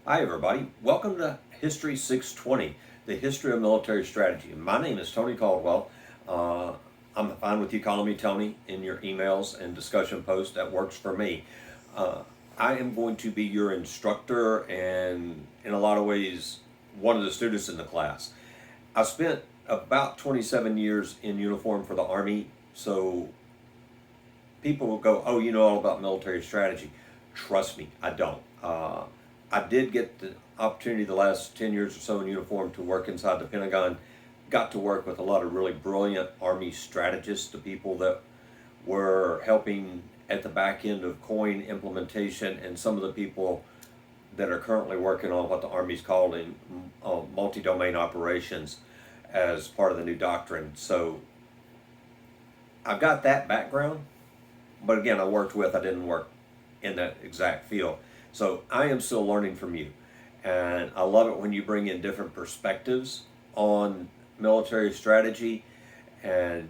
Hi everybody, welcome to History 620, the history of military strategy. My name is Tony Caldwell. I'm fine with you calling me Tony in your emails and discussion posts. That works for me. I am going to be your instructor and in a lot of ways one of the students in the class. I spent about 27 years in uniform for the Army, so people will go, oh, you know all about military strategy. Trust me, I don't. I did get the opportunity the last 10 years or so in uniform to work inside the Pentagon. Got to work with a lot of really brilliant Army strategists, the people that were helping at the back end of COIN implementation, and some of the people that are currently working on what the Army's calling multi-domain operations as part of the new doctrine. So I've got that background, but again, I didn't work in that exact field. So I am still learning from you. And I love it when you bring in different perspectives on military strategy and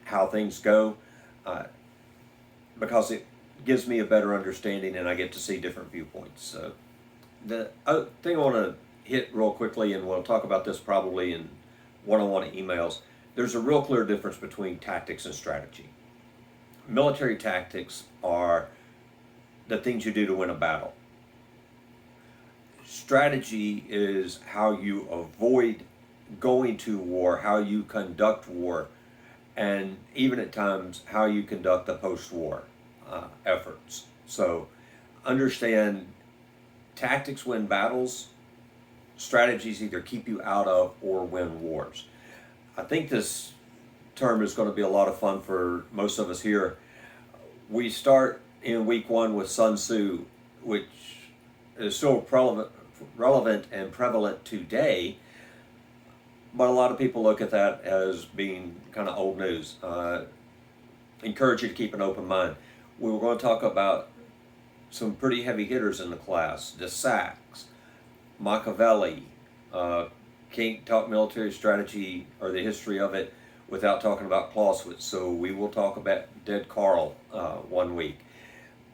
how things go, because it gives me a better understanding and I get to see different viewpoints. So the other thing I want to hit real quickly, and we'll talk about this probably in one-on-one emails, there's a real clear difference between tactics and strategy. Military tactics are the things you do to win a battle. Strategy is how you avoid going to war, how you conduct war, and even at times how you conduct the post-war efforts. So understand tactics win battles, strategies either keep you out of or win wars. I think this term is going to be a lot of fun for most of us here. We start in week one with Sun Tzu, which is still relevant and prevalent today, but a lot of people look at that as being kind of old news. Encourage you to keep an open mind. We were going to talk about some pretty heavy hitters in the class, de Saxe, Machiavelli. Can't talk military strategy or the history of it without talking about Clausewitz, so we will talk about Dead Carl one week.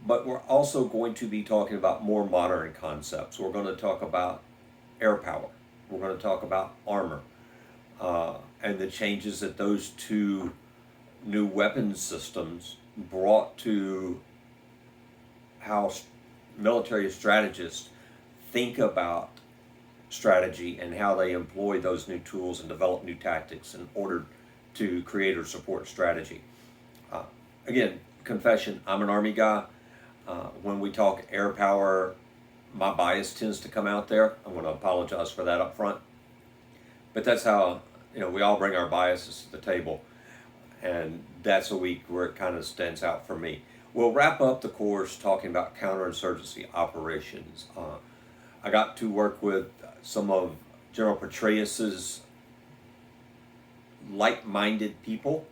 But we're also going to be talking about more modern concepts. We're going to talk about air power. We're going to talk about armor and the changes that those two new weapons systems brought to how military strategists think about strategy and how they employ those new tools and develop new tactics in order to create or support strategy. Again, confession, I'm an Army guy. When we talk air power, my bias tends to come out there. I'm going to apologize for that up front. But that's how, we all bring our biases to the table. And that's a week where it kind of stands out for me. We'll wrap up the course talking about counterinsurgency operations. I got to work with some of General Petraeus's like-minded people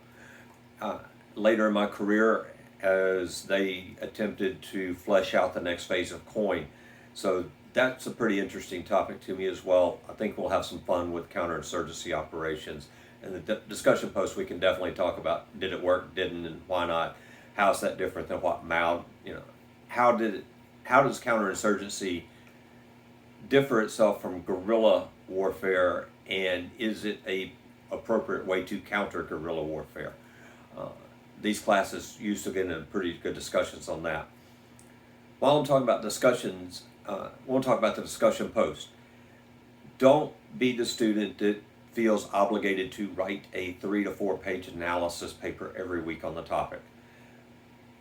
later in my career as they attempted to flesh out the next phase of COIN. So that's a pretty interesting topic to me as well. I think we'll have some fun with counterinsurgency operations. And the discussion post, we can definitely talk about, did it work, didn't, and why not? How's that different than what Mao, how does counterinsurgency differ itself from guerrilla warfare, and is it a appropriate way to counter guerrilla warfare? These classes used to get into pretty good discussions on that. While I'm talking about discussions, we'll talk about the discussion post. Don't be the student that feels obligated to write a 3 to 4 page analysis paper every week on the topic.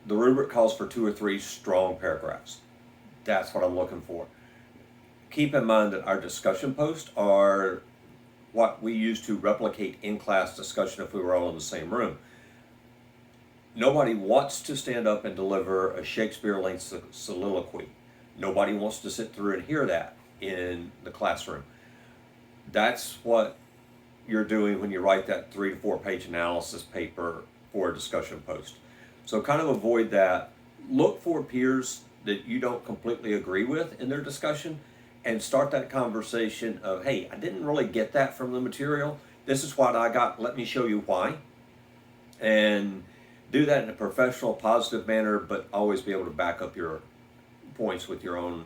The rubric calls for 2 or 3 strong paragraphs. That's what I'm looking for. Keep in mind that our discussion posts are what we use to replicate in-class discussion if we were all in the same room. Nobody wants to stand up and deliver a Shakespeare-length soliloquy. Nobody wants to sit through and hear that in the classroom. That's what you're doing when you write that 3 to 4 page analysis paper for a discussion post. So kind of avoid that. Look for peers that you don't completely agree with in their discussion and start that conversation of, hey, I didn't really get that from the material. This is what I got. Let me show you why. And do that in a professional, positive manner, but always be able to back up your points with your own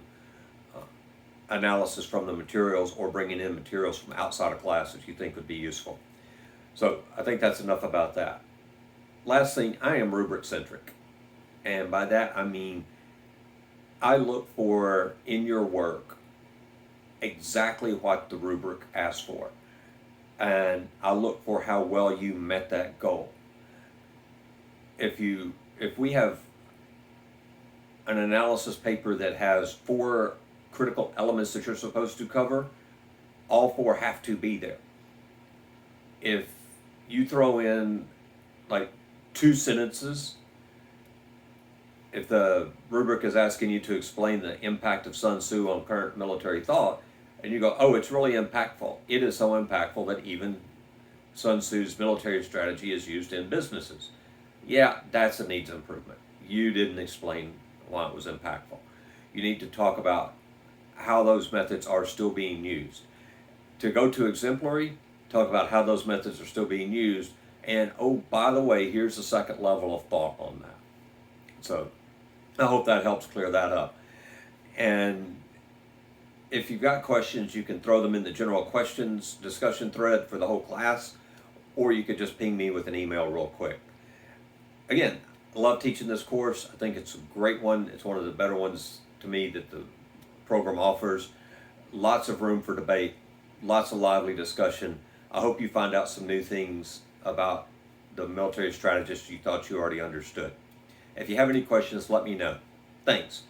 analysis from the materials or bringing in materials from outside of class that you think would be useful. So I think that's enough about that. Last thing, I am rubric centric. And by that I mean I look for in your work exactly what the rubric asks for. And I look for how well you met that goal. If we have an analysis paper that has 4 critical elements that you're supposed to cover, all 4 have to be there. If you throw in like 2 sentences, if the rubric is asking you to explain the impact of Sun Tzu on current military thought, and you go, oh, it's really impactful. It is so impactful that even Sun Tzu's military strategy is used in businesses. Yeah, that's a needs improvement. You didn't explain why it was impactful. You need to talk about how those methods are still being used. To go to exemplary, talk about how those methods are still being used, and oh, by the way, here's the second level of thought on that. So I hope that helps clear that up. And if you've got questions, you can throw them in the general questions discussion thread for the whole class, or you could just ping me with an email real quick. Again, I love teaching this course. I think it's a great one. It's one of the better ones to me that the program offers. Lots of room for debate, lots of lively discussion. I hope you find out some new things about the military strategist you thought you already understood. If you have any questions, let me know. Thanks.